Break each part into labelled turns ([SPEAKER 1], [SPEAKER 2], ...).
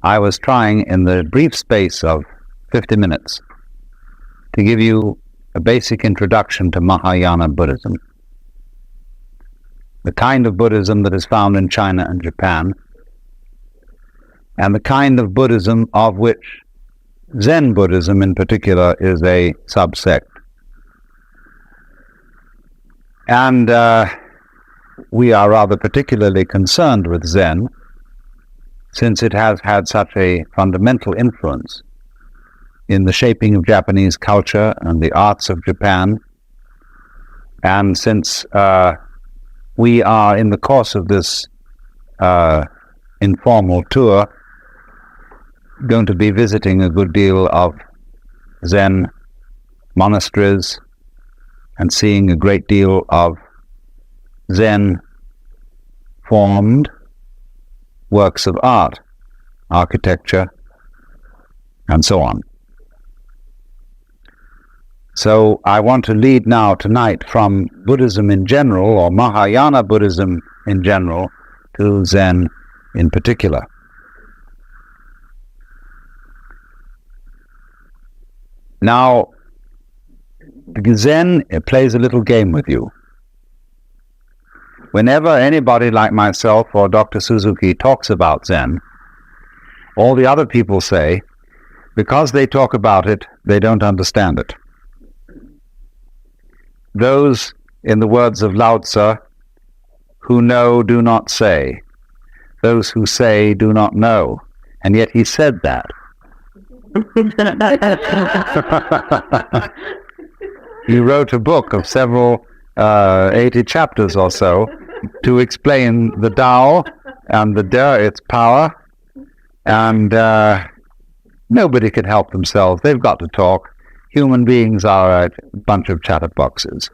[SPEAKER 1] I was trying in the brief space of 50 minutes to give you a basic introduction to Mahayana Buddhism, the kind of Buddhism that is found in China and Japan, and the kind of Buddhism of which Zen Buddhism in particular is a subsect. And we are rather particularly concerned with Zen, since it has had such a fundamental influence in the shaping of Japanese culture and the arts of Japan, and since we are in the course of this informal tour going to be visiting a good deal of Zen monasteries and seeing a great deal of Zen formed works of art, architecture, and so on. So I want to lead now tonight from Buddhism in general, or Mahayana Buddhism in general, to Zen in particular. Now, Zen plays a little game with you. Whenever anybody like myself or Dr. Suzuki talks about Zen, all the other people say, because they talk about it, they don't understand it. Those, in the words of Lao Tzu, who know do not say. Those who say do not know. And yet he said that. He wrote a book of several 80 chapters or so to explain the Tao and the De, its power, and nobody can help themselves. They've got to talk. Human beings are a bunch of chatterboxes.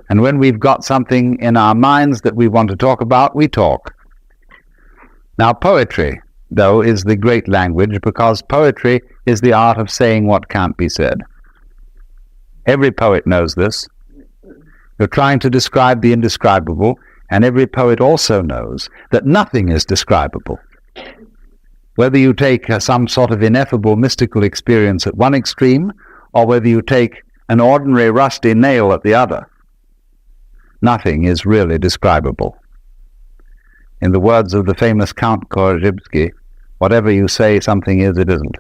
[SPEAKER 1] And when we've got something in our minds that we want to talk about, we talk. Now, poetry, though, is the great language, because poetry is the art of saying what can't be said. Every poet knows this. You're trying to describe the indescribable, and every poet also knows that nothing is describable. Whether you take some sort of ineffable mystical experience at one extreme, or whether you take an ordinary rusty nail at the other, nothing is really describable. In the words of the famous Count Korzybski, whatever you say something is, it isn't.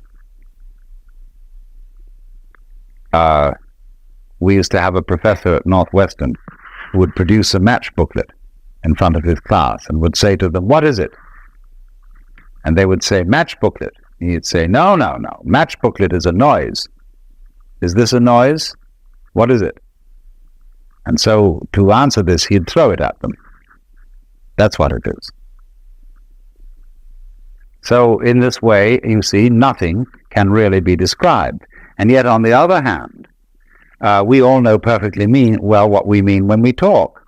[SPEAKER 1] We used to have a professor at Northwestern who would produce a match booklet in front of his class and would say to them, "What is it?" And they would say, "Match booklet." He'd say, No, match booklet is a noise. Is this a noise? What is it? And so, to answer this, he'd throw it at them. That's what it is. So, in this way, you see, nothing can really be described. And yet, on the other hand, we all know perfectly well what we mean when we talk.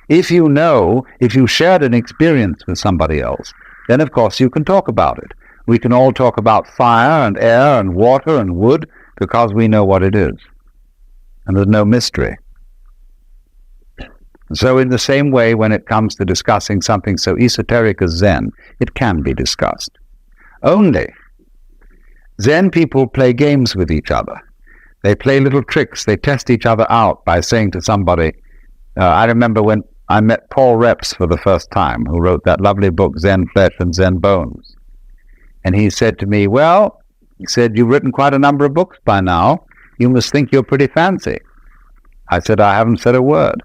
[SPEAKER 1] If you shared an experience with somebody else, then of course you can talk about it. We can all talk about fire and air and water and wood because we know what it is. And there's no mystery. So in the same way, when it comes to discussing something so esoteric as Zen, it can be discussed. Only, Zen people play games with each other. They play little tricks. They test each other out by saying to somebody, I remember when I met Paul Reps for the first time, who wrote that lovely book, Zen Flesh and Zen Bones. And he said to me, "Well," he said, "you've written quite a number of books by now. You must think you're pretty fancy." I said, "I haven't said a word."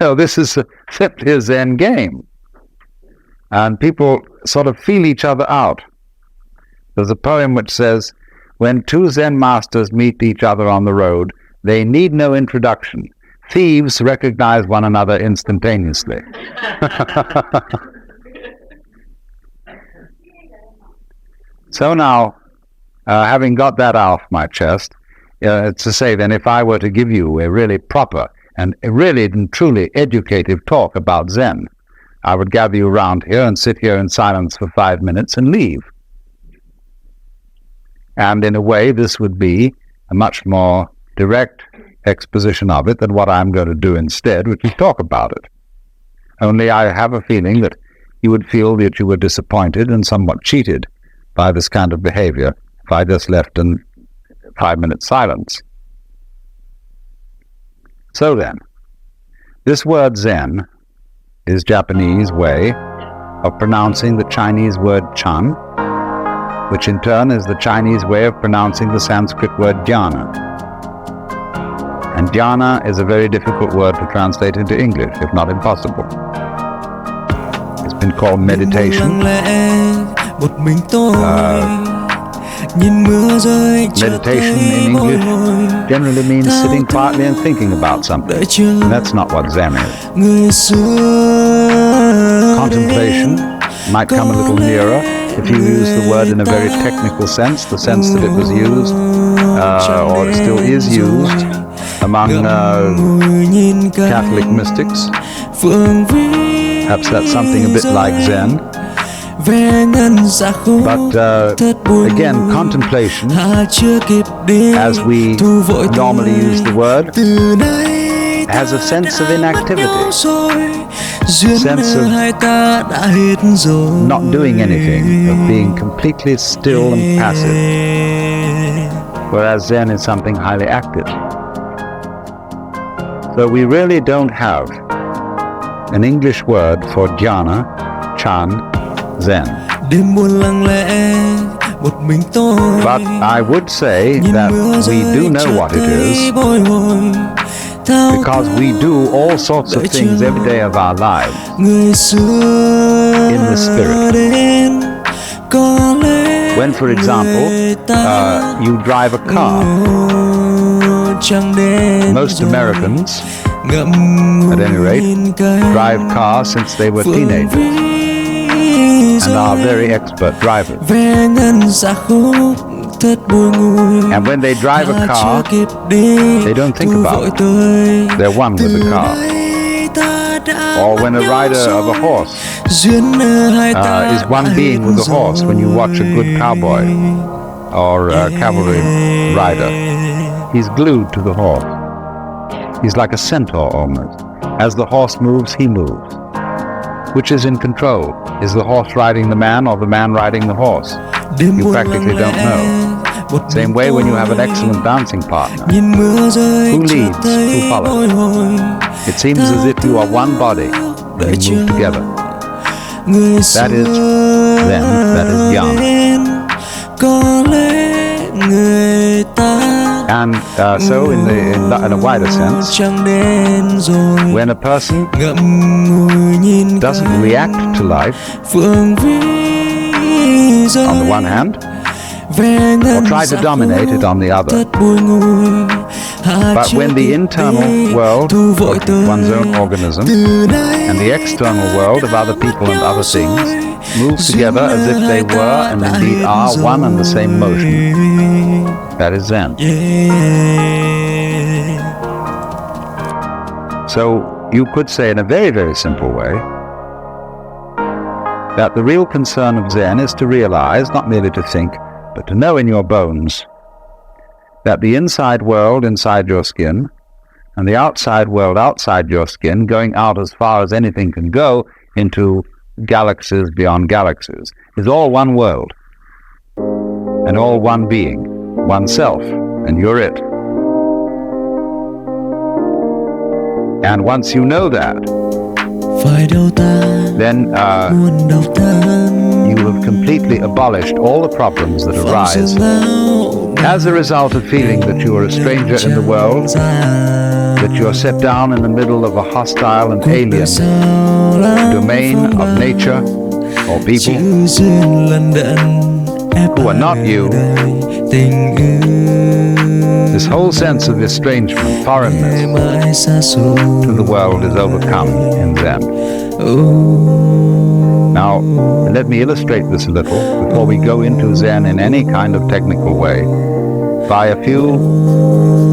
[SPEAKER 1] This is simply a Zen game. And people sort of feel each other out. There's a poem which says, "When two Zen masters meet each other on the road, they need no introduction. Thieves recognize one another instantaneously." So now, having got that off my chest, it's to say then, if I were to give you a really proper and a really and truly educative talk about Zen, I would gather you around here and sit here in silence for 5 minutes and leave. And in a way, this would be a much more direct exposition of it than what I'm going to do instead, which is talk about it. Only I have a feeling that you would feel that you were disappointed and somewhat cheated by this kind of behavior if I just left in 5-minute silence. So then, this word Zen is Japanese way of pronouncing the Chinese word Chan, which in turn is the Chinese way of pronouncing the Sanskrit word jhana. And jhana is a very difficult word to translate into English, if not impossible. It's been called meditation. Meditation in English generally means sitting quietly and thinking about something. And that's not what Zen is. Contemplation might come a little nearer if you use the word in a very technical sense, the sense that it was used, or it still is used, among Catholic mystics. Perhaps that's something a bit like Zen. But again, contemplation, as we normally use the word, has a sense of inactivity, sense of not doing anything, of being completely still and passive, whereas Zen is something highly active. So we really don't have an English word for jhana, chan, Zen. But I would say that we do know what it is, because we do all sorts of things every day of our lives in the spirit. When, for example, you drive a car, most Americans, at any rate, drive cars since they were teenagers and are very expert drivers. And when they drive a car, they don't think about it. They're one with the car. Or when a rider of a horse is one being with the horse, when you watch a good cowboy or a cavalry rider, he's glued to the horse. He's like a centaur almost. As the horse moves, he moves. Which is in control? Is the horse riding the man or the man riding the horse? You practically don't know. Same way when you have an excellent dancing partner. Who leads? Who follows? It seems as if you are one body, and you move together. That is Zen, that is jhana. And so in a wider sense, when a person doesn't react to life, on the one hand, or try to dominate it on the other, but when the internal world of one's own organism and the external world of other people and other things move together as if they were and indeed are one and the same motion, that is Zen. So you could say in a very, very simple way that the real concern of Zen is to realize, not merely to think, but to know in your bones that the inside world inside your skin and the outside world outside your skin, going out as far as anything can go into galaxies beyond galaxies, is all one world and all one being, oneself, and you're it. And once you know that, then you have completely abolished all the problems that arise as a result of feeling that you are a stranger in the world, that you are set down in the middle of a hostile and alien domain of nature or people who are not you. This whole sense of estrangement, foreignness to the world is overcome in Zen. Now, let me illustrate this a little before we go into Zen in any kind of technical way, by a few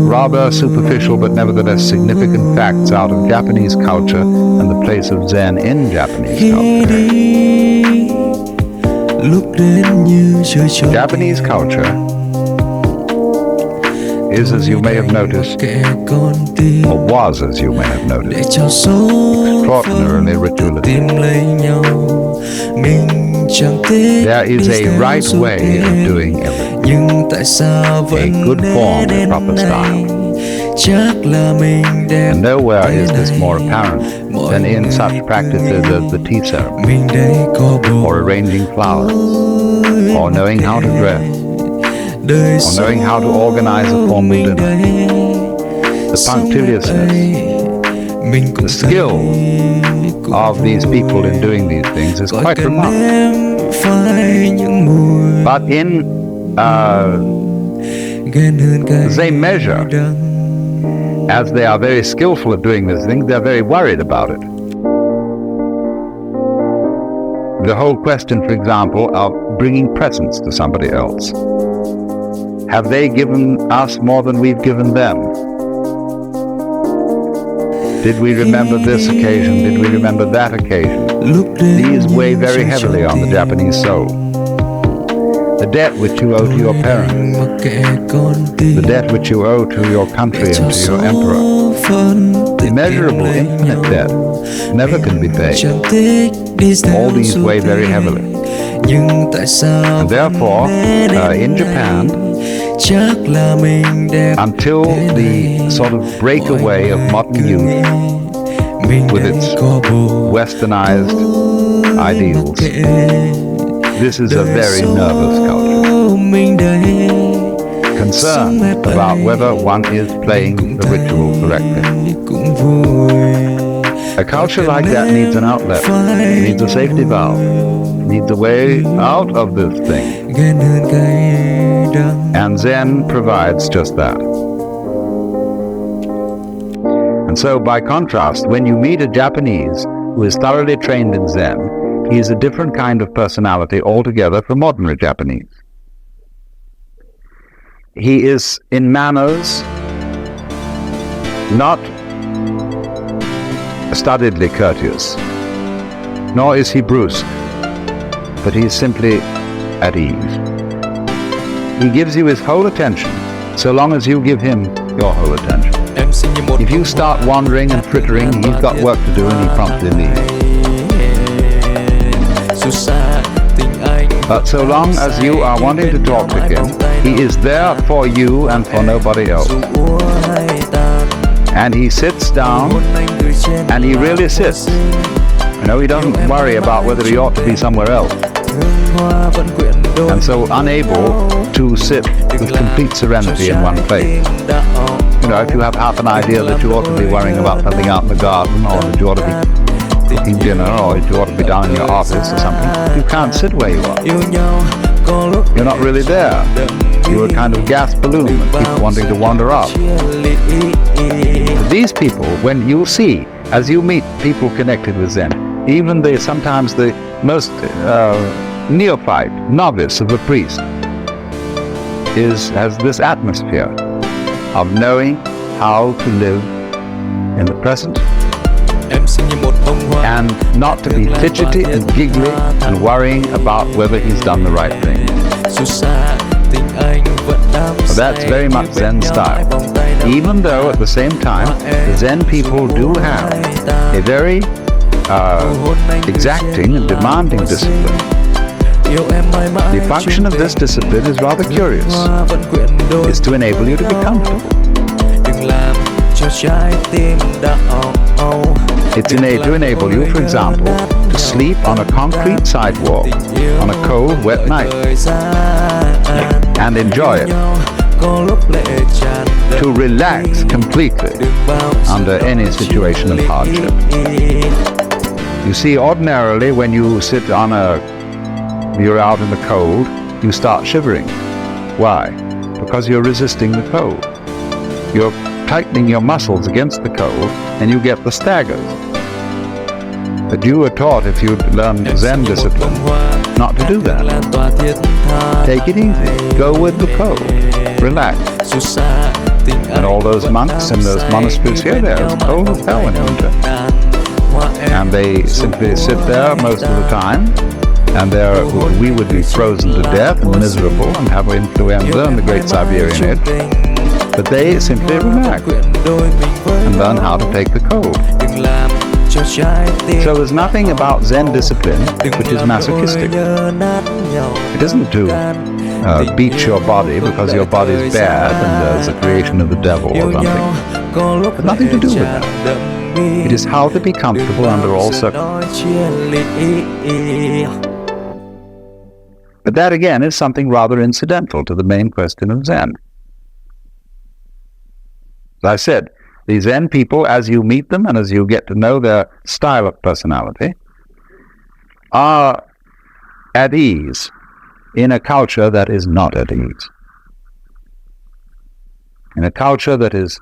[SPEAKER 1] rather superficial but nevertheless significant facts out of Japanese culture and the place of Zen in Japanese culture. Japanese culture is, as you may have noticed, or was, as you may have noticed, extraordinarily ritualistic. There is a right way of doing everything, a good form, a proper style. And nowhere is this more apparent than in such practices as the tea ceremony, or arranging flowers, or knowing how to dress, or knowing how to organize a formal dinner. The punctiliousness, the skill of these people in doing these things is quite remarkable. But in the same measure, as they are very skillful at doing these things, they're very worried about it. The whole question, for example, of bringing presents to somebody else. Have they given us more than we've given them? Did we remember this occasion? Did we remember that occasion? These weigh very heavily on the Japanese soul. The debt which you owe to your parents, the debt which you owe to your country and to your emperor, immeasurable, infinite debt, never can be paid. All these weigh very heavily. And therefore, in Japan, until the sort of breakaway of modern youth with its westernized ideals, this is a very nervous culture, concerned about whether one is playing the ritual correctly. A culture like that needs an outlet, needs a safety valve, needs a way out of this thing. And Zen provides just that. And so, by contrast, when you meet a Japanese who is thoroughly trained in Zen, he is a different kind of personality altogether from ordinary Japanese. He is, in manners, not studiedly courteous, nor is he brusque, but he is simply at ease. He gives you his whole attention, so long as you give him your whole attention. If you start wandering and frittering, he's got work to do and he promptly leaves. But so long as you are wanting to talk to him, he is there for you and for nobody else. And he sits down, and he really sits. You know, he doesn't worry about whether he ought to be somewhere else. And so unable to sit with complete serenity in one place. You know, if you have half an idea that you ought to be worrying about something out in the garden, or that you ought to be cooking dinner, or that you ought to be down in your office or something, you can't sit where you are. You're not really there. You're a kind of gas balloon and keep wanting to wander off. These people, when you see, as you meet people connected with Zen, even sometimes the most neophyte, novice of a priest, has this atmosphere of knowing how to live in the present and not to be fidgety and giggly and worrying about whether he's done the right thing. So that's very much Zen style. Even though at the same time, the Zen people do have a very exacting and demanding discipline. The function of this discipline is rather curious. It's to enable you to be comfortable. It's to enable you, for example, to sleep on a concrete sidewalk on a cold, wet night and enjoy it. To relax completely under any situation of hardship. You see, ordinarily when you sit you're out in the cold, you start shivering. Why? Because you're resisting the cold. You're tightening your muscles against the cold, and you get the staggers. But you were taught, if you learn Zen discipline, not to do that. Take it easy. Go with the flow. Relax. And all those monks in those monasteries here, they're as cold as hell in winter. And they simply sit there most of the time, and we would be frozen to death and miserable and have influenza and the great Siberian itch. But they simply relax and learn how to take the cold. So there's nothing about Zen discipline which is masochistic. It isn't to beat your body because your body is bad and there's a creation of the devil or something. It's nothing to do with that. It is how to be comfortable under all circumstances. But that again is something rather incidental to the main question of Zen. As I said, the Zen people, as you meet them and as you get to know their style of personality, are at ease in a culture that is not at ease. In a culture that is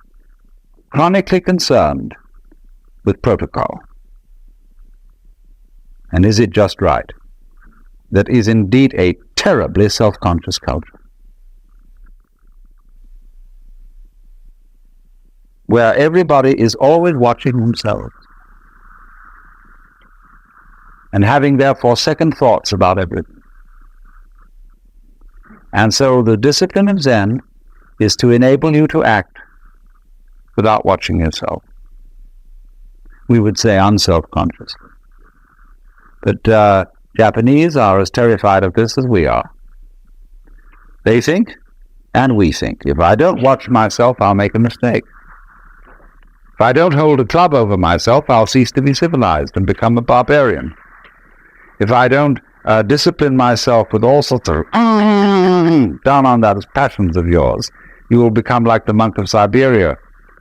[SPEAKER 1] chronically concerned with protocol. And is it just right? That is indeed a terribly self-conscious culture, where everybody is always watching themselves and having therefore second thoughts about everything. And so the discipline of Zen is to enable you to act without watching yourself. We would say unself-consciously. But Japanese are as terrified of this as we are. They think, and we think. If I don't watch myself, I'll make a mistake. If I don't hold a club over myself, I'll cease to be civilized and become a barbarian. If I don't discipline myself with all sorts of down on those passions of yours, you will become like the monk of Siberia,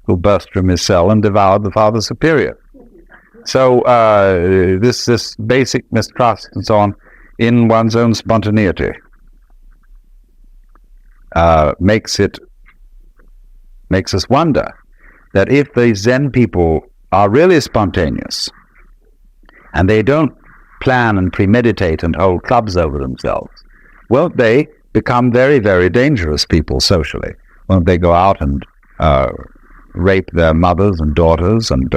[SPEAKER 1] who burst from his cell and devoured the Father Superior. So this basic mistrust and so on in one's own spontaneity makes us wonder that if the Zen people are really spontaneous and they don't plan and premeditate and hold clubs over themselves, won't they become very, very dangerous people socially? Won't they go out and rape their mothers and daughters and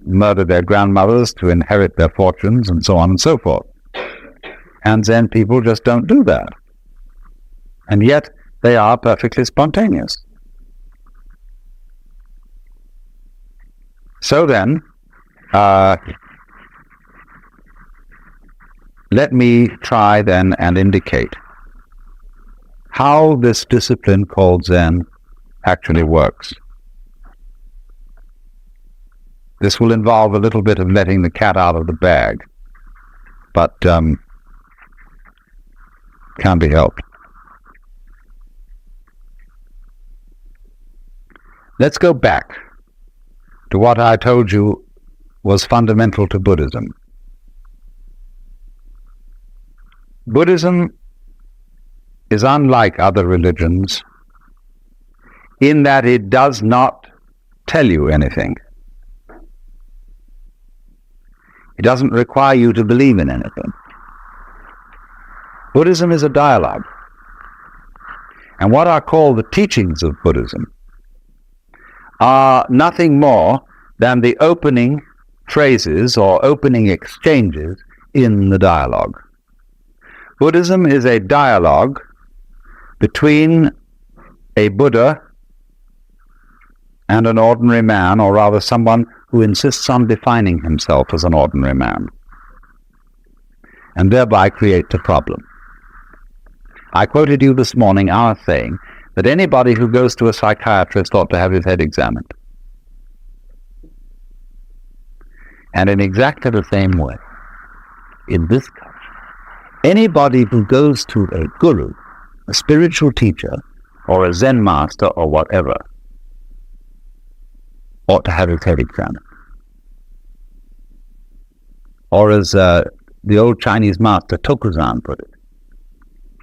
[SPEAKER 1] murder their grandmothers to inherit their fortunes and so on and so forth? And Zen people just don't do that. And yet they are perfectly spontaneous. So then, let me try then and indicate how this discipline called Zen actually works. This will involve a little bit of letting the cat out of the bag, but can't be helped. Let's go back to what I told you was fundamental to Buddhism. Buddhism is unlike other religions in that it does not tell you anything. It doesn't require you to believe in anything. Buddhism is a dialogue. And what are called the teachings of Buddhism are nothing more than the opening phrases or opening exchanges in the dialogue. Buddhism is a dialogue between a Buddha and an ordinary man, or rather someone who insists on defining himself as an ordinary man, and thereby creates a problem. I quoted you this morning our saying that anybody who goes to a psychiatrist ought to have his head examined. And in exactly the same way, in this culture, anybody who goes to a guru, a spiritual teacher, or a Zen master, or whatever, ought to have his head examined. Or as the old Chinese master Tokuzan put it,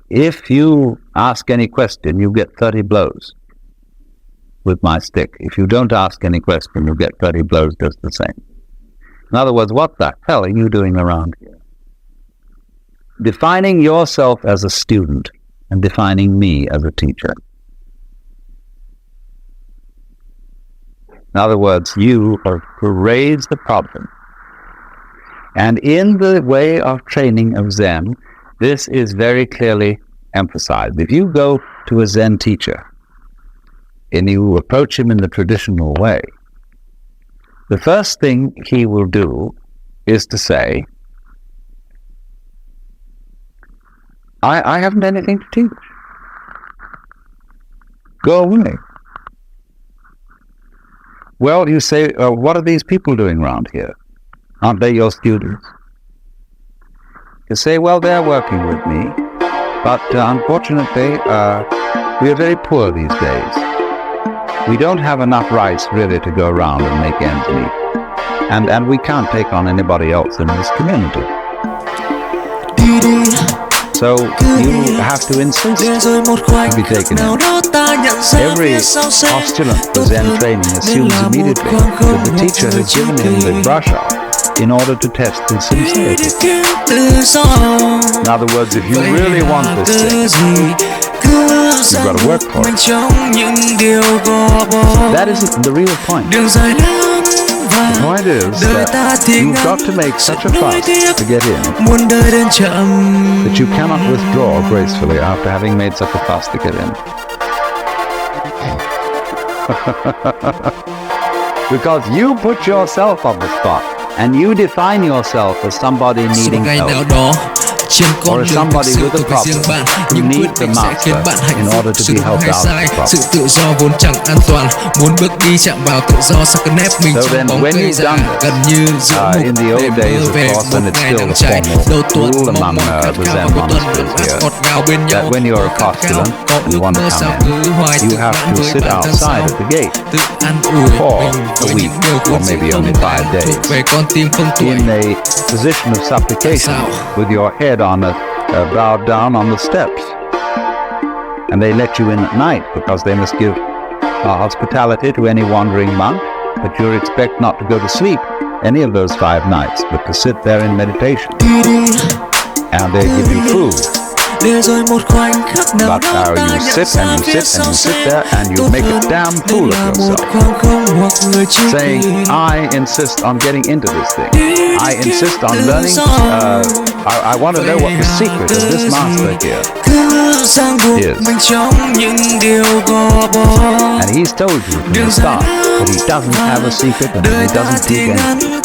[SPEAKER 1] if you ask any question, you get 30 blows with my stick. If you don't ask any question, you get 30 blows just the same. In other words, what the hell are you doing around here? Defining yourself as a student and defining me as a teacher. In other words, you are to raise the problem. And in the way of training of Zen, this is very clearly emphasized. If you go to a Zen teacher and you approach him in the traditional way, the first thing he will do is to say, I haven't anything to teach. Go away. Well, you say, what are these people doing around here? Aren't they your students? You say, well, they're working with me, but unfortunately, we are very poor these days. We don't have enough rice really to go around and make ends meet. And we can't take on anybody else in this community. So you have to insist to be taken in. Every postulant for Zen training assumes immediately that the teacher has given him the brush off in order to test his sincerity. In other words, if you really want this thing, you've got to work for it. That isn't the real point. The point is that you've got to make such a fuss to get in that you cannot withdraw gracefully after having made such a fuss to get in. Because you put yourself on the spot and you define yourself as somebody needing help, or as somebody with a problem who needs the master in order to be helped out of the problem. So then when you've done this, in the old days of course, and it's still the formal rule among the Zen monasteries here, that when you're a postulant and you want to come in, you have to sit outside at the gate for a week, or maybe only 5 days, in a position of supplication with your head on bowed down on the steps. And they let you in at night because they must give hospitality to any wandering monk, but you're expected not to go to sleep any of those 5 nights, but to sit there in meditation. And they give you food. But you sit and you sit and you sit there and you make a damn fool of yourself, saying, I insist on getting into this thing. I insist on learning. I want to know what the secret of this master here is. And he's told you from the start that he doesn't have a secret and that he doesn't teach anything.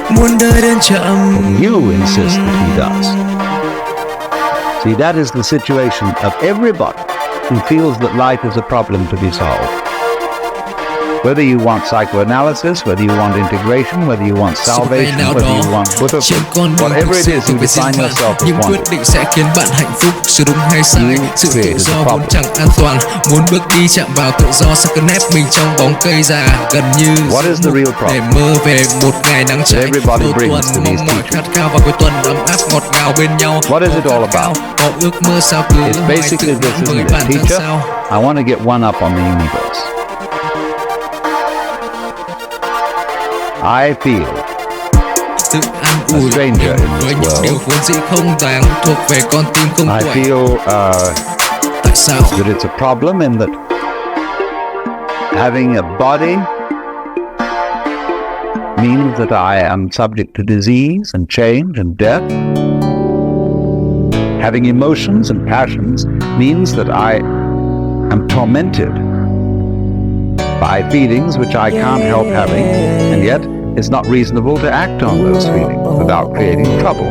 [SPEAKER 1] But you insist that he does. See, that is the situation of everybody who feels that life is a problem to be solved. Whether you want psychoanalysis, whether you want integration, whether you want salvation, whether you want Buddhism, whatever it is you define yourself as wanting, you created a problem. What is the real problem that everybody brings to these teachers? What is it all about? It's basically this, isn't it? Teacher, I want to get one up on the universe. I feel a stranger in this world. I feel that it's a problem in that having a body means that I am subject to disease and change and death. Having emotions and passions means that I am tormented by feelings which I can't help having, and yet it's not reasonable to act on those feelings without creating trouble.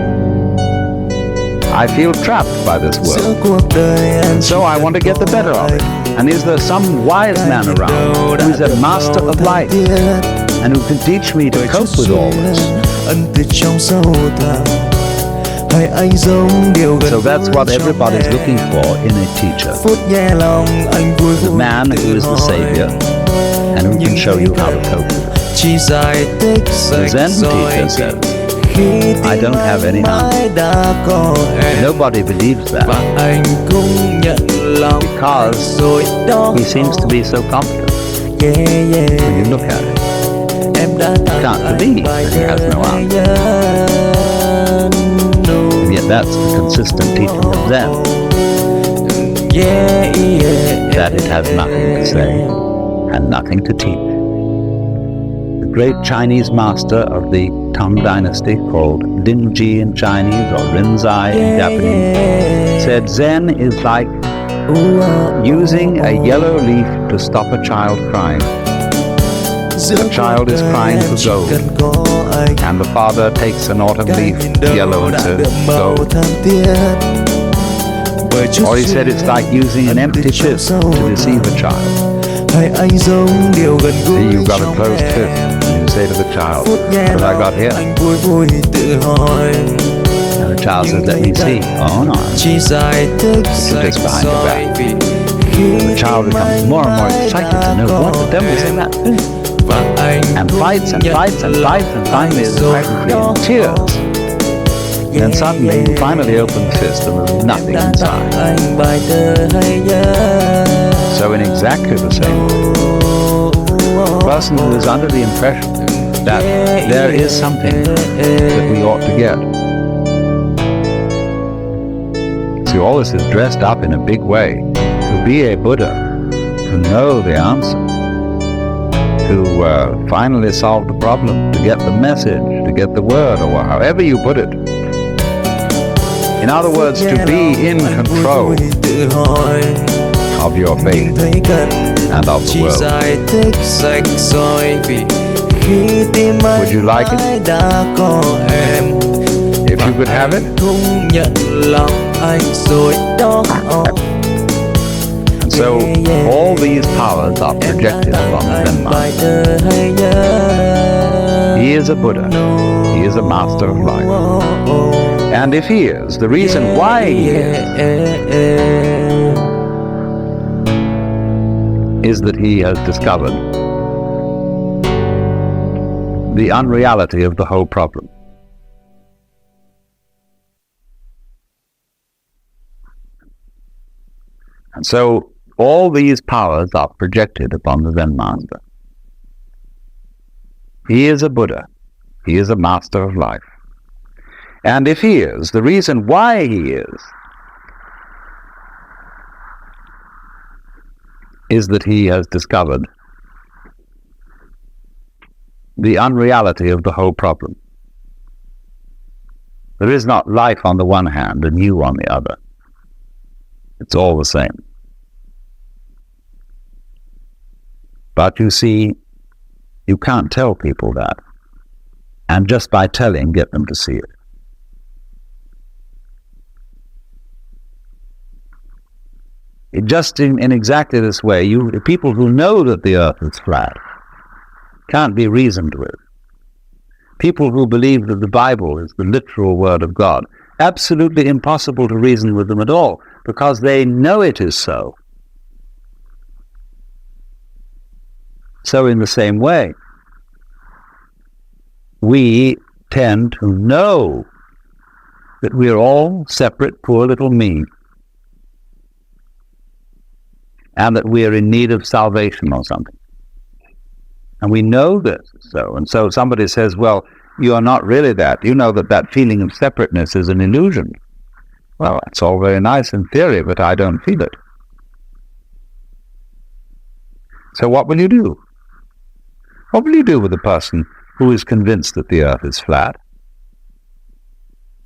[SPEAKER 1] I feel trapped by this world, and so I want to get the better of it. And is there some wise man around who is a master of life and who can teach me to cope with all this? So that's what everybody's looking for in a teacher. The man who is the savior and who can show you how to cope. The Zen teacher says, I don't have any answer. Nobody believes that because he seems to be so confident. When you look at it, you can't believe that he has no answer. And yet that's the consistent teaching of Zen, that it has nothing to say and nothing to teach. The great Chinese master of the Tang dynasty, called Linji in Chinese or Rinzai in Japanese, said Zen is like using a yellow leaf to stop a child crying. The child is crying for gold, and the father takes an autumn leaf, yellow, and says, gold. Or he said it's like using an empty fist to deceive a child. See, you've got a closed fist, and you say to the child, what I got here? And the child says, let me see. Oh no, it's just behind your back. The child becomes more and more excited to know what the devil's in that fist. And fights and fights and fights, and finally is practically in tears. Then suddenly you finally open the fist and there's nothing inside. So in exactly the same way, the person who is under the impression that there is something that we ought to get. See, all this is dressed up in a big way to be a Buddha, to know the answer, to finally solve the problem, to get the message, to get the word, or however you put it. In other words, to be in control of your faith and of the world. Would you like it? If you could have it? And so all these powers are projected upon the Zen master. He is a Buddha. He is a master of life. And if he is, the reason why he is that he has discovered the unreality of the whole problem. And so all these powers are projected upon the Zen master. He is a Buddha. He is a master of life. And if he is, the reason why he is that he has discovered the unreality of the whole problem. There is not life on the one hand and you on the other. It's all the same. But you see, you can't tell people that, and just by telling, get them to see it. Just in exactly this way, people who know that the earth is flat can't be reasoned with. People who believe that the Bible is the literal word of God, absolutely impossible to reason with them at all, because they know it is so. So in the same way, we tend to know that we are all separate, poor little me, and that we are in need of salvation or something. And we know this so. And so somebody says, well, you are not really that. You know that that feeling of separateness is an illusion. Well, that's all very nice in theory, but I don't feel it. So what will you do? What will you do with a person who is convinced that the earth is flat?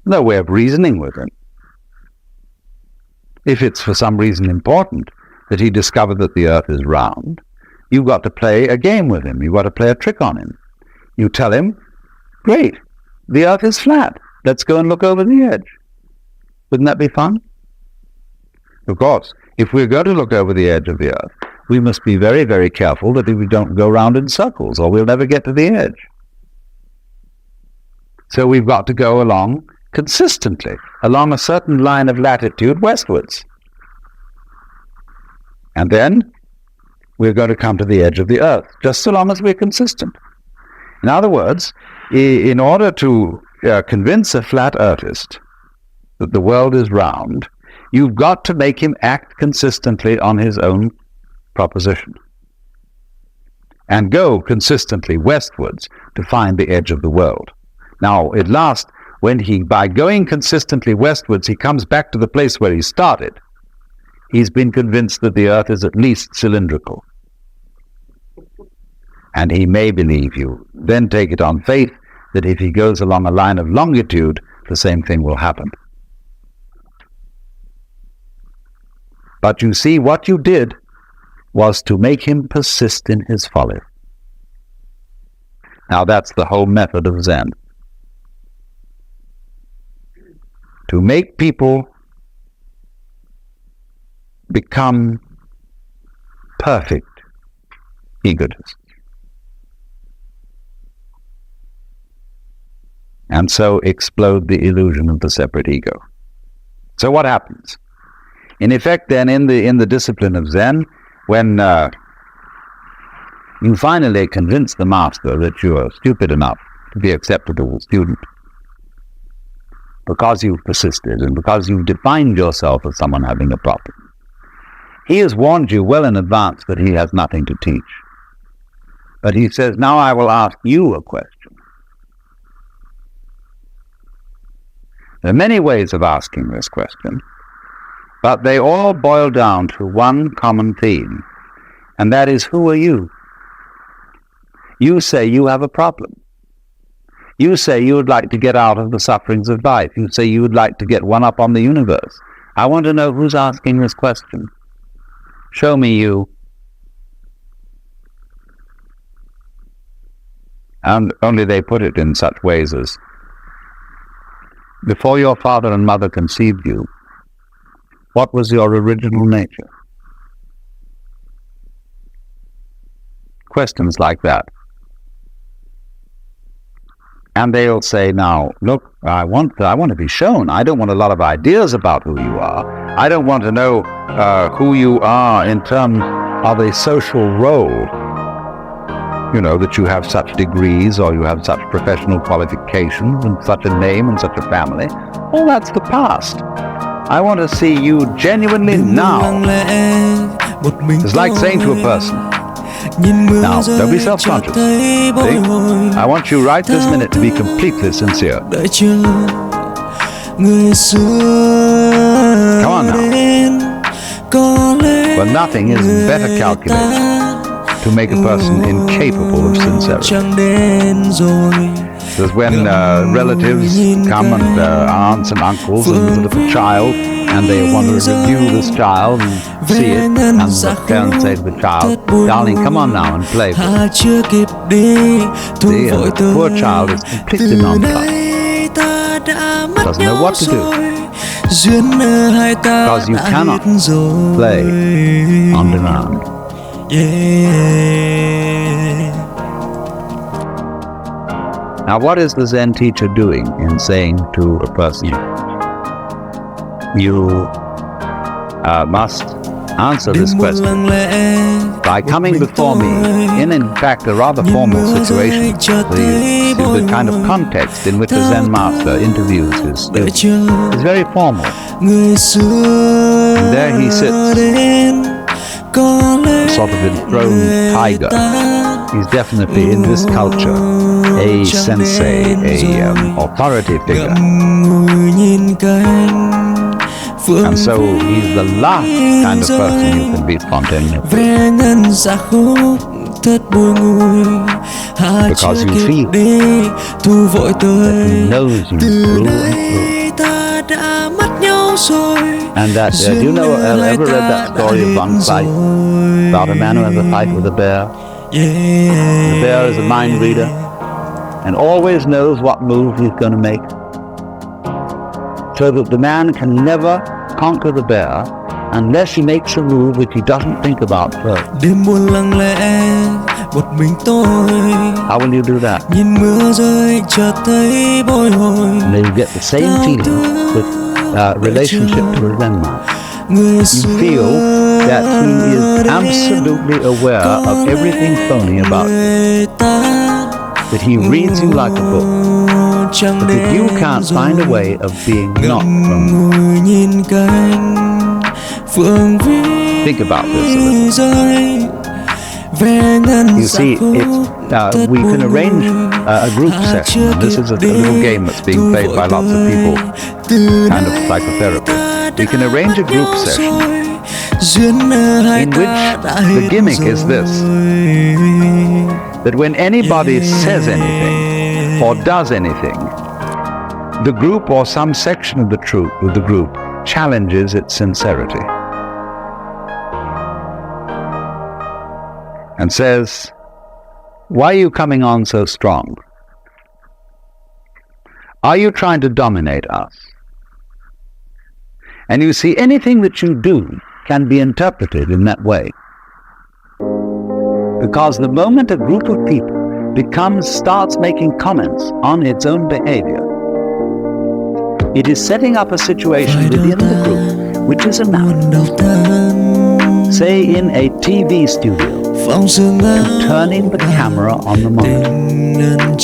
[SPEAKER 1] No way of reasoning with him. If it's for some reason important that he discovered that the earth is round, you've got to play a game with him. You've got to play a trick on him. You tell him, great, the earth is flat. Let's go and look over the edge. Wouldn't that be fun? Of course, if we're going to look over the edge of the earth, we must be very, very careful that we don't go round in circles, or we'll never get to the edge. So we've got to go along consistently, along a certain line of latitude westwards. And then we're going to come to the edge of the earth, just so long as we're consistent. In other words, in order to convince a flat earthist that the world is round, you've got to make him act consistently on his own proposition and go consistently westwards to find the edge of the world. Now, at last, by going consistently westwards, he comes back to the place where he started. He's been convinced that the earth is at least cylindrical. And he may believe you. Then take it on faith that if he goes along a line of longitude, the same thing will happen. But you see, what you did was to make him persist in his folly. Now that's the whole method of Zen. To make people become perfect egotists. And so explode the illusion of the separate ego. So what happens? In effect, then, in the discipline of Zen, when you finally convince the master that you are stupid enough to be accepted as a student, because you've persisted and because you've defined yourself as someone having a problem, he has warned you well in advance that he has nothing to teach. But he says, now I will ask you a question. There are many ways of asking this question, but they all boil down to one common theme, and that is, who are you? You say you have a problem. You say you would like to get out of the sufferings of life. You say you would like to get one up on the universe. I want to know who's asking this question. Show me you. And only they put it in such ways as, before your father and mother conceived you, what was your original nature? Questions like that. And they'll say, now, look, I want to be shown. I don't want a lot of ideas about who you are. I don't want to know who you are in terms of a social role. You know, that you have such degrees or you have such professional qualifications and such a name and such a family. Well, that's the past. I want to see you genuinely now. It's like saying to a person, now, don't be self-conscious. See? I want you right this minute to be completely sincere. Come on now. Well, nothing is better calculated to make a person incapable of sincerity. Because when relatives come and aunts and uncles and look at a child and they want to review this child and see it, and the parents say to the child, darling, come on now and play with it. See, and the poor child is completely nonplussed. Doesn't know what to do. Because you cannot play on demand. Now, what is the Zen teacher doing in saying to a person, you must answer this question by coming before me in fact, a rather formal situation. The kind of context in which a Zen master interviews his student is very formal. And there he sits, a sort of enthroned tiger. He's definitely, in this culture, a sensei, a authority figure. And so he's the last kind of person you can be spontaneous with. Because you feel that he knows you through and through. And that, do you know, ever read that story of one fight? About a man who has a fight with a bear? The bear is a mind reader and always knows what move he's going to make. So that the man can never conquer the bear unless he makes a move which he doesn't think about first. How will you do that? And then you get the same feeling with relationship to a Zen master. You feel that he is absolutely aware of everything phony about you. That he reads you like a book. But if you can't find a way of being not from, think about this a little. You see, we can arrange a group session. This is a little game that's being played by lots of people, kind of psychotherapy. We can arrange a group session in which the gimmick is this, that when anybody says anything or does anything, the group or some section of the group challenges its sincerity. and says, "Why are you coming on so strong? Are you trying to dominate us?" And you see, anything that you do can be interpreted in that way. Because the moment a group of people starts making comments on its own behavior, it is setting up a situation within the group which is enough, say in a TV studio, to turning the camera on the moment.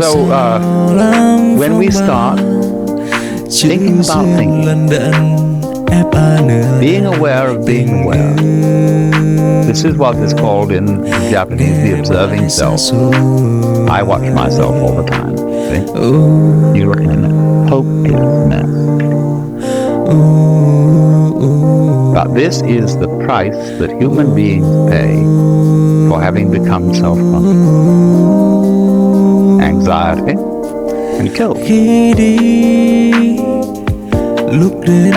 [SPEAKER 1] So when we start thinking about thinking, being aware of being aware, this is what is called in Japanese the observing self. I watch myself all the time. See? You look in a hopeless mess. But this is the price that human beings pay for having become self-conscious. Anxiety and guilt.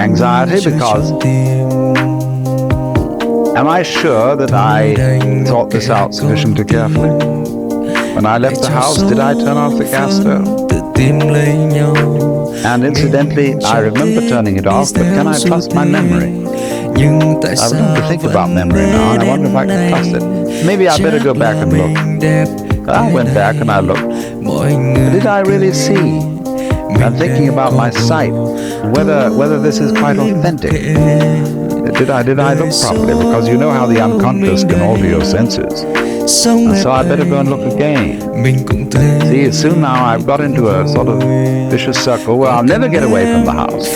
[SPEAKER 1] Anxiety because, am I sure that I thought this out sufficiently carefully? When I left the house, did I turn off the gas stove? And incidentally, I remember turning it off, but can I trust my memory? I remember to think about memory now, and I wonder if I can trust it. Maybe I better go back and look. I went back and I looked. Did I really see? I'm thinking about my sight, whether this is quite authentic. Did I look properly? Because you know how the unconscious can alter your senses. And so I better go and look again. See, soon now I've got into a sort of vicious circle where I'll never get away from the house.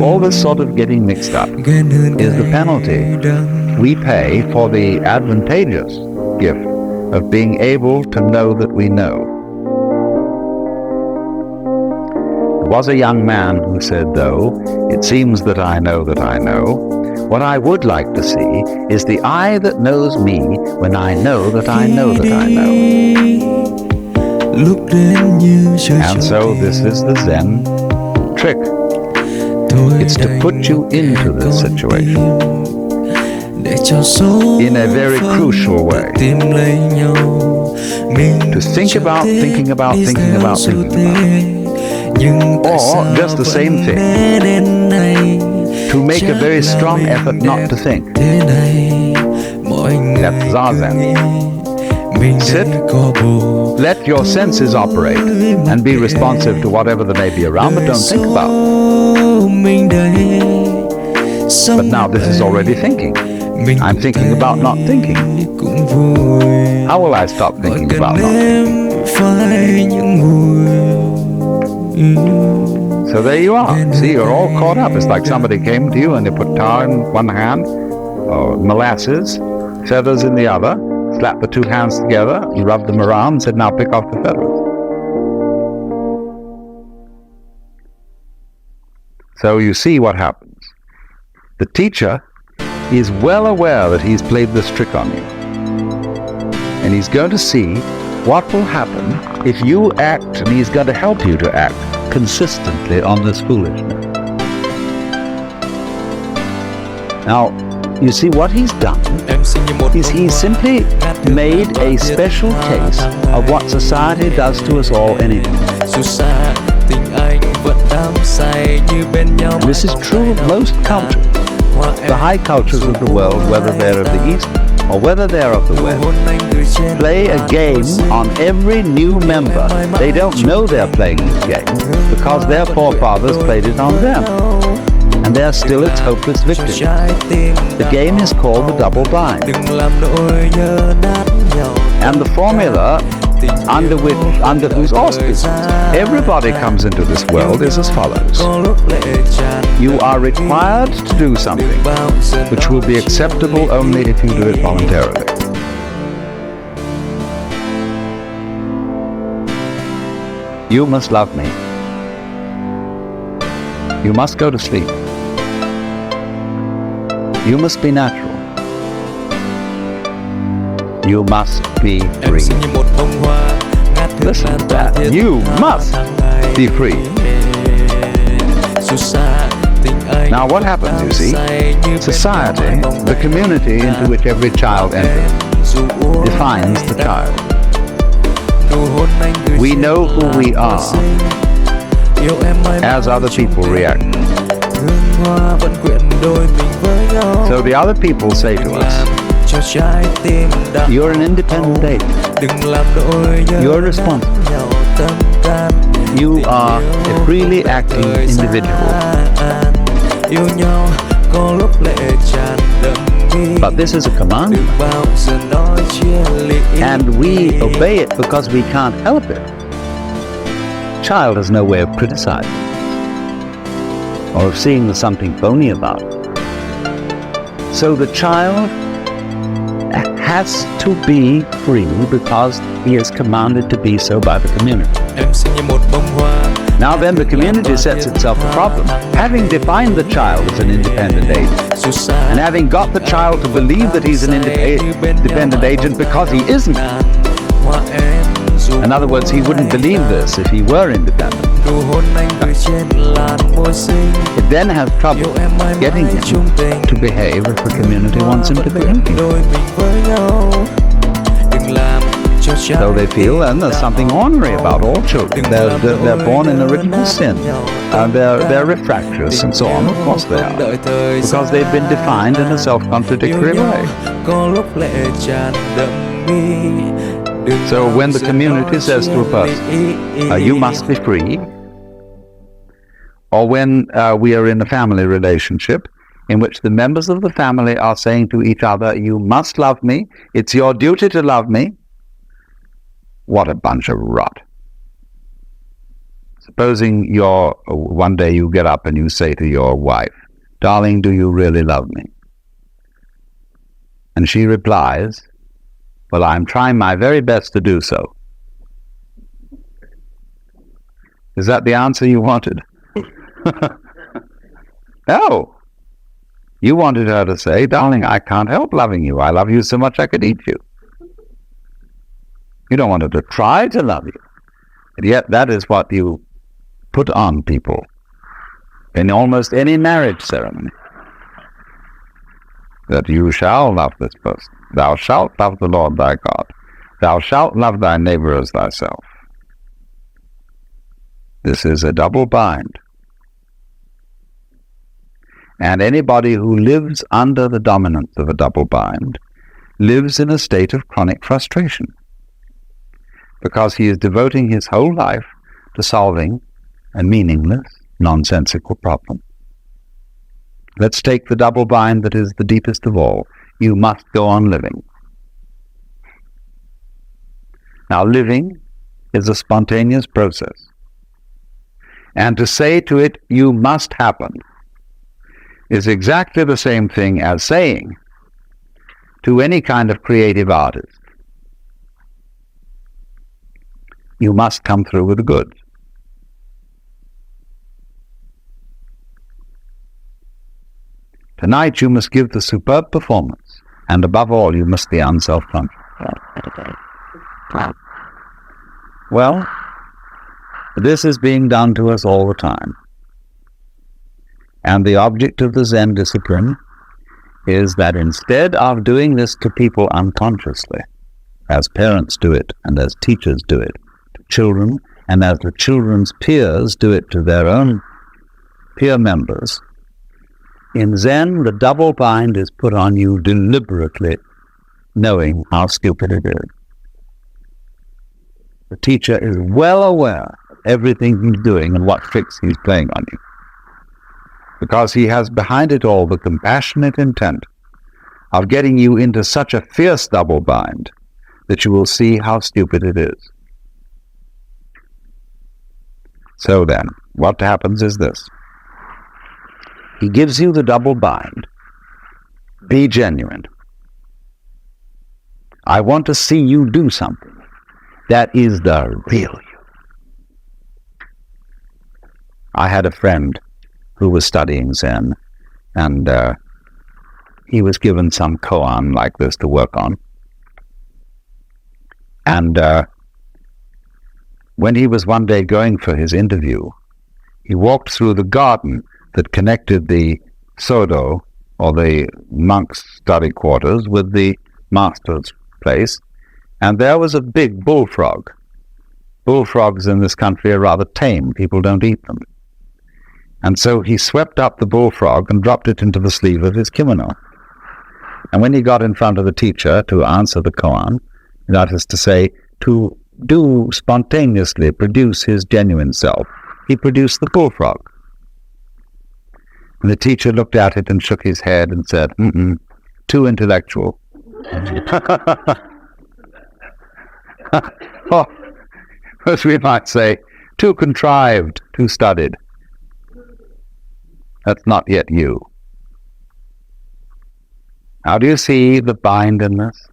[SPEAKER 1] All this sort of getting mixed up is the penalty we pay for the advantageous gift of being able to know that we know. There was a young man who said, though, "It seems that I know that I know. What I would like to see is the I that knows me when I know that I know that I know." And so this is the Zen trick. It's to put you into this situation in a very crucial way. To think about thinking about thinking about thinking about. Or just the same thing. To make a very strong effort not to think. That's Zazen. Sit, let your senses operate, and be responsive to whatever there may be around, but don't think about it. But now this is already thinking. I'm thinking about not thinking. How will I stop thinking about not thinking? So there you are. See, you're all caught up. It's like somebody came to you and they put tar in one hand, or molasses, feathers in the other, slapped the two hands together, and rubbed them around and said, "Now pick off the feathers." So you see what happens. The teacher is well aware that he's played this trick on you. And he's going to see what will happen if you act, and he's going to help you to act consistently on this foolishness. Now, you see what he's done is he's simply made a special case of what society does to us all anyway. And this is true of most cultures. The high cultures of the world, whether they're of the East or whether they're of the West, play a game on every new member. They don't know they're playing this game because their forefathers played it on them. And they're still its hopeless victims. The game is called the double bind. And the formula under whose auspices everybody comes into this world is as follows. You are required to do something which will be acceptable only if you do it voluntarily. You must love me. You must go to sleep. You must be natural. You must be free. Listen to that. You must be free. Now what happens, you see? Society, the community into which every child enters, defines the child. We know who we are as other people react. So the other people say to us, you're an independent agent. You're responsible. You are a freely acting individual. But this is a command, and we obey it because we can't help it. Child has no way of criticizing or of seeing there's something phony about it. So the child has to be free because he is commanded to be so by the community. Now then, the community sets itself a problem. Having defined the child as an independent agent, and having got the child to believe that he's an independent agent because he isn't. In other words, he wouldn't believe this if he were independent. It then has trouble getting him to behave as the community wants him to behave. So they feel, and there's something ornery about all children. They're born in original sin. They're refractious and so on. Of course they are. Because they've been defined in a self-contradictory way. So when the community says to a person, you must be free, or when we are in a family relationship in which the members of the family are saying to each other, you must love me, it's your duty to love me, what a bunch of rot. Supposing one day you get up and you say to your wife, darling, do you really love me? And she replies, well, I'm trying my very best to do so. Is that the answer you wanted? No. You wanted her to say, darling, I can't help loving you. I love you so much I could eat you. You don't want her to try to love you. And yet that is what you put on people in almost any marriage ceremony. That you shall love this person. Thou shalt love the Lord thy God. Thou shalt love thy neighbor as thyself. This is a double bind. And anybody who lives under the dominance of a double bind lives in a state of chronic frustration, because he is devoting his whole life to solving a meaningless, nonsensical problem. Let's take the double bind that is the deepest of all. You must go on living. Now, living is a spontaneous process. And to say to it, you must happen, is exactly the same thing as saying to any kind of creative artist, you must come through with the goods. Tonight you must give the superb performance, and above all you must be unself-conscious. Well, this is being done to us all the time. And the object of the Zen discipline is that instead of doing this to people unconsciously, as parents do it and as teachers do it to children, and as the children's peers do it to their own peer members, in Zen the double bind is put on you deliberately, knowing how stupid it is. The teacher is well aware of everything he's doing and what tricks he's playing on you, because he has behind it all the compassionate intent of getting you into such a fierce double bind that you will see how stupid it is. So then, what happens is this. He gives you the double bind. Be genuine. I want to see you do something. That is the real you. I had a friend who was studying Zen, and he was given some koan like this to work on. And when he was one day going for his interview, he walked through the garden that connected the sodo, or the monk's study quarters, with the master's place, and there was a big bullfrog. Bullfrogs in this country are rather tame. People don't eat them. And so he swept up the bullfrog and dropped it into the sleeve of his kimono. And when he got in front of the teacher to answer the koan, that is to say, to do spontaneously produce his genuine self, he produced the bullfrog. And the teacher looked at it and shook his head and said, too intellectual. Or, as we might say, too contrived, too studied. That's not yet you. How do you see the bind in this?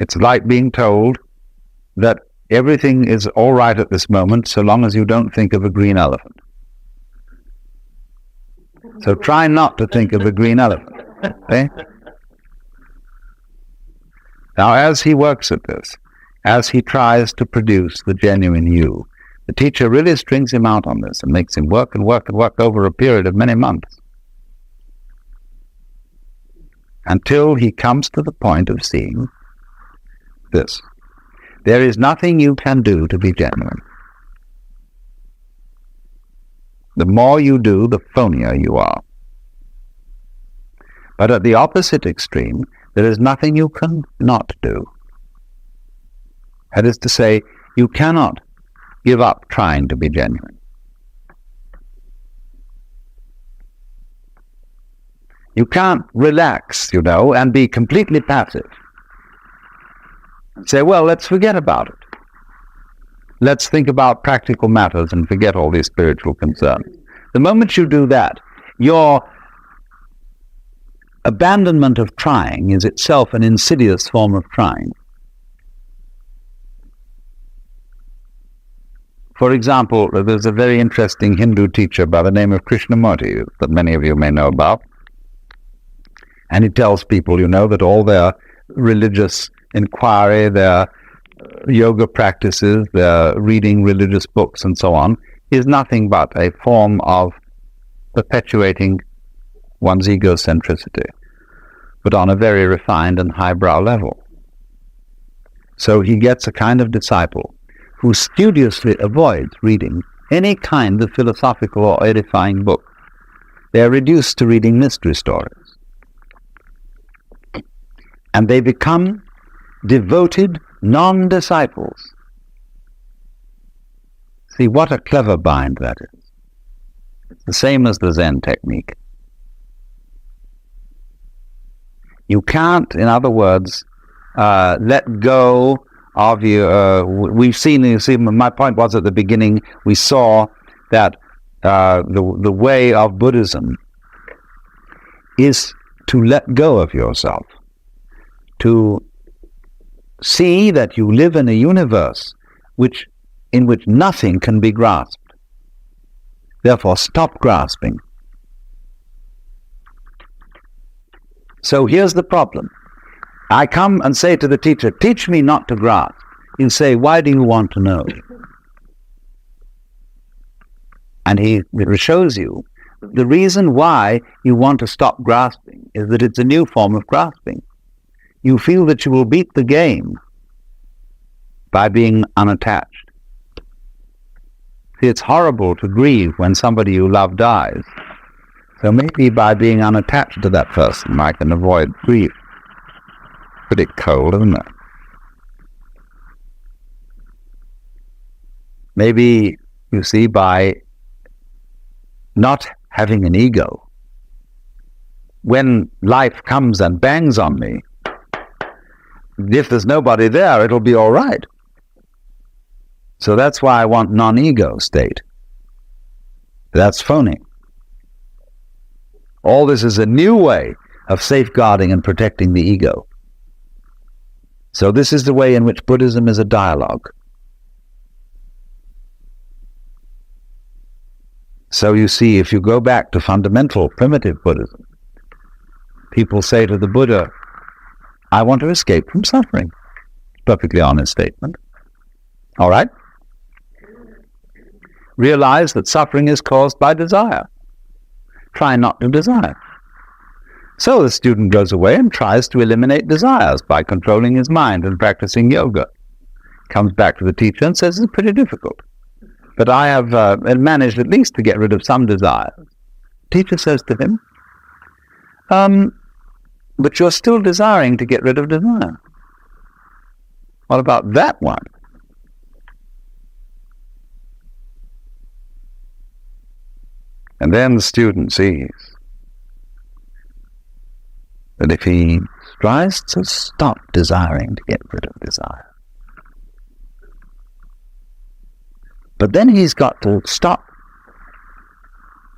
[SPEAKER 1] It's like being told that everything is all right at this moment so long as you don't think of a green elephant. So try not to think of a green elephant. Okay? Now, as he works at this, as he tries to produce the genuine you, the teacher really strings him out on this and makes him work and work and work over a period of many months, until he comes to the point of seeing this. There is nothing you can do to be genuine. The more you do, the phonier you are. But at the opposite extreme, there is nothing you can not do. That is to say, you cannot give up trying to be genuine. You can't relax, and be completely passive. And say, well, let's forget about it. Let's think about practical matters and forget all these spiritual concerns. The moment you do that, your abandonment of trying is itself an insidious form of trying. For example, there's a very interesting Hindu teacher by the name of Krishnamurti that many of you may know about. And he tells people, that all their religious inquiry, their yoga practices, their reading religious books and so on, is nothing but a form of perpetuating one's egocentricity, but on a very refined and highbrow level. So he gets a kind of disciple who studiously avoids reading any kind of philosophical or edifying book. They are reduced to reading mystery stories. And they become devoted non-disciples. See, what a clever bind that is. It's the same as the Zen technique. You can't, in other words, let go of your... we've seen, my point was at the beginning, we saw that the way of Buddhism is to let go of yourself, to see that you live in a universe in which nothing can be grasped. Therefore, stop grasping. So here's the problem. I come and say to the teacher, teach me not to grasp. You say, why do you want to know? And he shows you the reason why you want to stop grasping is that it's a new form of grasping. You feel that you will beat the game by being unattached. See, it's horrible to grieve when somebody you love dies. So maybe by being unattached to that person, I can avoid grief. Pretty cold, isn't it? Maybe, you see, by not having an ego, when life comes and bangs on me, if there's nobody there, it'll be all right. So that's why I want non-ego state. That's phony. All this is a new way of safeguarding and protecting the ego. So this is the way in which Buddhism is a dialogue. So you see, if you go back to fundamental primitive Buddhism, people say to the Buddha, I want to escape from suffering. Perfectly honest statement. All right? Realize that suffering is caused by desire. Try not to desire. So the student goes away and tries to eliminate desires by controlling his mind and practicing yoga. Comes back to the teacher and says, it's pretty difficult, but I have managed at least to get rid of some desires. Teacher says to him, but you're still desiring to get rid of desire. What about that one? And then the student sees that if he tries to stop desiring to get rid of desire, but then he's got to stop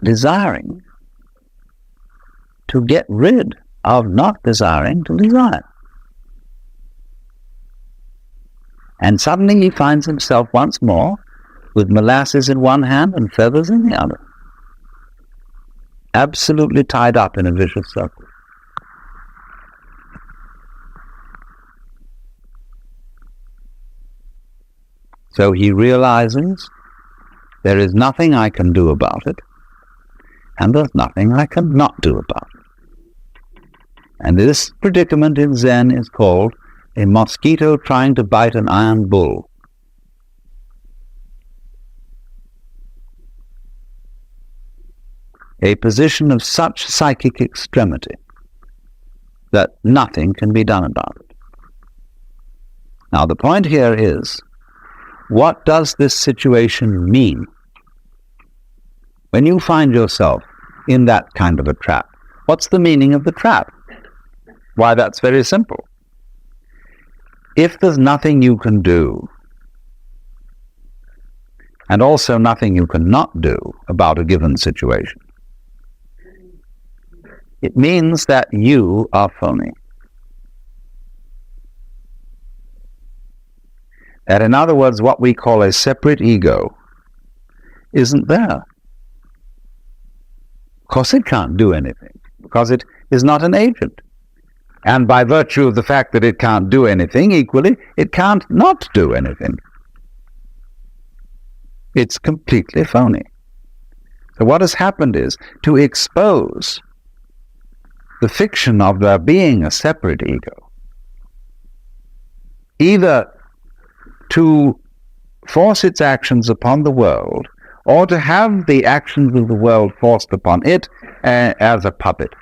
[SPEAKER 1] desiring to get rid of not desiring to desire. And suddenly he finds himself once more with molasses in one hand and feathers in the other, absolutely tied up in a vicious circle. So he realizes there is nothing I can do about it, and there's nothing I cannot do about it. And this predicament in Zen is called a mosquito trying to bite an iron bull. A position of such psychic extremity that nothing can be done about it. Now the point here is, what does this situation mean? When you find yourself in that kind of a trap, what's the meaning of the trap? Why, that's very simple. If there's nothing you can do, and also nothing you cannot do about a given situation, it means that you are phony. That, in other words, what we call a separate ego isn't there. Of course it can't do anything, because it is not an agent. And by virtue of the fact that it can't do anything, equally, it can't not do anything. It's completely phony. So what has happened is, to expose the fiction of there being a separate ego, either to force its actions upon the world, or to have the actions of the world forced upon it as a puppet.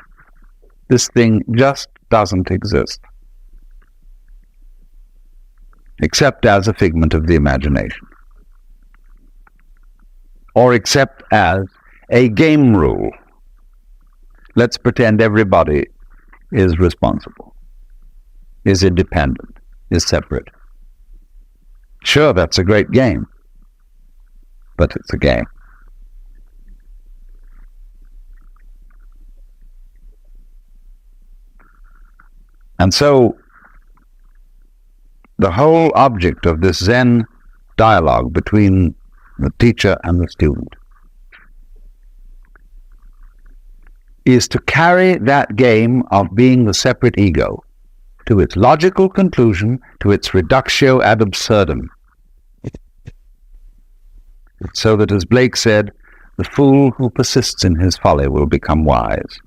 [SPEAKER 1] This thing just doesn't exist, except as a figment of the imagination, or except as a game rule. Let's pretend everybody is responsible, is independent, is separate. Sure, that's a great game, but it's a game. And so, the whole object of this Zen dialogue between the teacher and the student is to carry that game of being the separate ego to its logical conclusion, to its reductio ad absurdum, so that, as Blake said, the fool who persists in his folly will become wise.